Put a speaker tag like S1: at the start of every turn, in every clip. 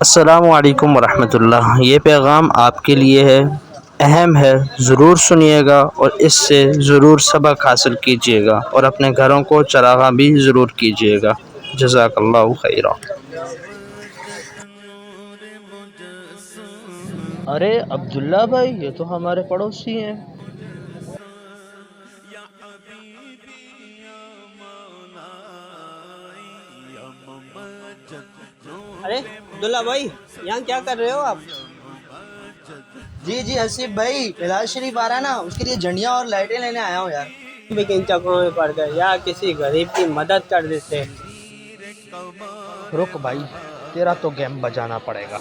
S1: السلام علیکم ورحمۃ اللہ۔ یہ پیغام آپ کے لیے ہے، اہم ہے، ضرور سنیے گا اور اس سے ضرور سبق حاصل کیجیے گا اور اپنے گھروں کو چراغاں بھی ضرور کیجیے گا۔ جزاک اللہ خیرہ۔ ارے عبداللہ بھائی، یہ تو ہمارے پڑوسی ہیں۔
S2: ارے عبداللہ بھائی، یہاں کیا کر رہے ہو آپ؟
S3: جی حسیب بھائی، مزار شریف آ رہا ہے نا، اس کے لیے جھنڈیاں اور لائٹیں لینے آیا ہوں یار۔
S2: بھی کن چکروں میں پڑ گئے، یا کسی غریب کی مدد کر دیتے۔
S1: رک بھائی، تیرا تو گیم بجانا پڑے گا۔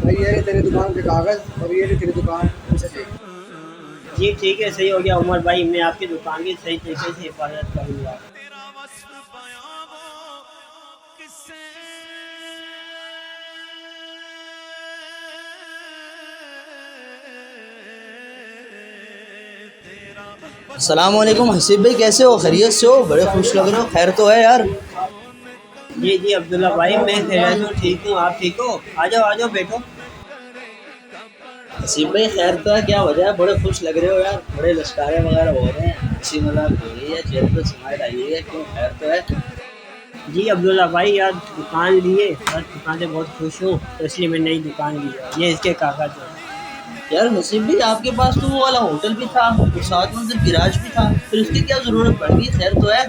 S3: بھائی یہ تیری دکان کے کاغذ اور یہ تیری دکان سے ٹھیک۔
S2: جی ٹھیک ہے، صحیح ہو گیا عمر بھائی، میں آپ کی دکان کی صحیح طریقے سے حفاظت کروں گا۔
S3: السلام علیکم حسیب بھائی، کیسے ہو؟ خیریت سے ہو؟ بڑے خوش لگ رہے ہو، خیر تو ہے یار؟
S2: جی عبداللہ بھائی، میں خیریت ہوں، ٹھیک ہوں، آپ ٹھیک ہو؟ آ جاؤ بیٹھو۔
S3: حسیب بھائی خیر تو ہے، کیا وجہ ہے؟ بڑے خوش لگ رہے ہو یار، بڑے لشکارے وغیرہ ہو رہے ہیں، اچھی مذاق ہو رہی ہے، چہرے پہ سمائل آئی ہے، کیوں خیر تو ہے؟
S2: جی عبداللہ بھائی، یار دکان لیے اور دکان سے بہت خوش ہوں، تو اس لیے میں نئی دکان لی ہے۔ یہ اس کے کاغذ ہیں۔
S3: یار حسیب بھائی، آپ کے پاس تو وہ والا ہوٹل بھی تھا اور ساتھ میں ادھر گراج بھی تھا، پھر اس کی کیا ضرورت پڑ گئی؟ خیر تو ہے؟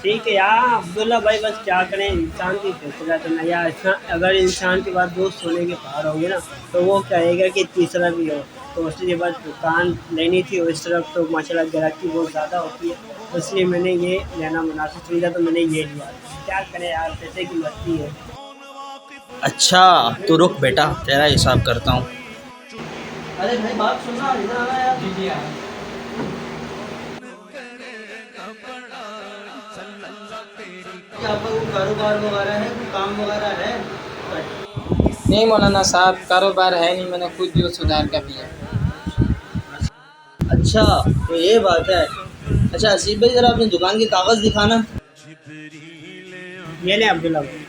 S2: ٹھیک ہے یار عبداللہ بھائی، بس کیا کریں، انسان کی فطرت ہے نا یار، اگر انسان کے پاس دوست ہونے کے باہر ہوں گے نا، تو وہ کہے گا کہ تیسرا بھی ہو، تو اس لیے بس دکان لینی تھی، اور اس طرف تو ماشاء اللہ گراہکی بہت زیادہ ہوتی ہے، اس لیے میں نے یہ لینا مناسب سمجھا، تو میں نے یہ لیا۔ کیا کریں یار، پیسے کی مستی ہے۔
S3: اچھا تو رک بیٹا، تیرا حساب کرتا ہوں۔ ارے بھائی بات سننا، ادھر آنا یار۔ جی آپ کا کوئی کاروبار وغیرہ ہے، کوئی کام وغیرہ ہے؟
S4: نہیں مولانا صاحب، کاروبار ہے نہیں، میں نے خود جو سدھار کا بھی ہے۔
S3: اچھا تو یہ بات ہے۔ اچھا حسیب بھائی، ذرا اپنی دکان کے کاغذ دکھانا۔
S2: یہ لیں عبداللہ بھائی۔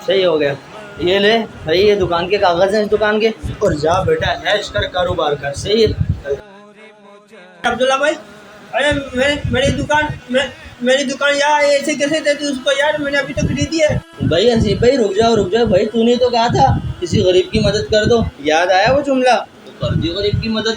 S3: صحیح ہو گیا، یہ لے بھائی، یہ دکان کے کاغذ ہیں اس دکان کے، اور جا بیٹا عیش کر، کاروبار کر۔ صحیح ہے
S2: عبداللہ بھائی، ارے میری دکان یار ایسے کیسے دیتی اس کو یار، میں نے ابھی تو خریدی ہے۔
S3: بھائی حسیب بھائی، رک جاؤ بھائی، تو نے تو کہا تھا کسی غریب کی مدد کر دو، یاد آیا وہ جملہ؟ تو کر دی غریب کی مدد۔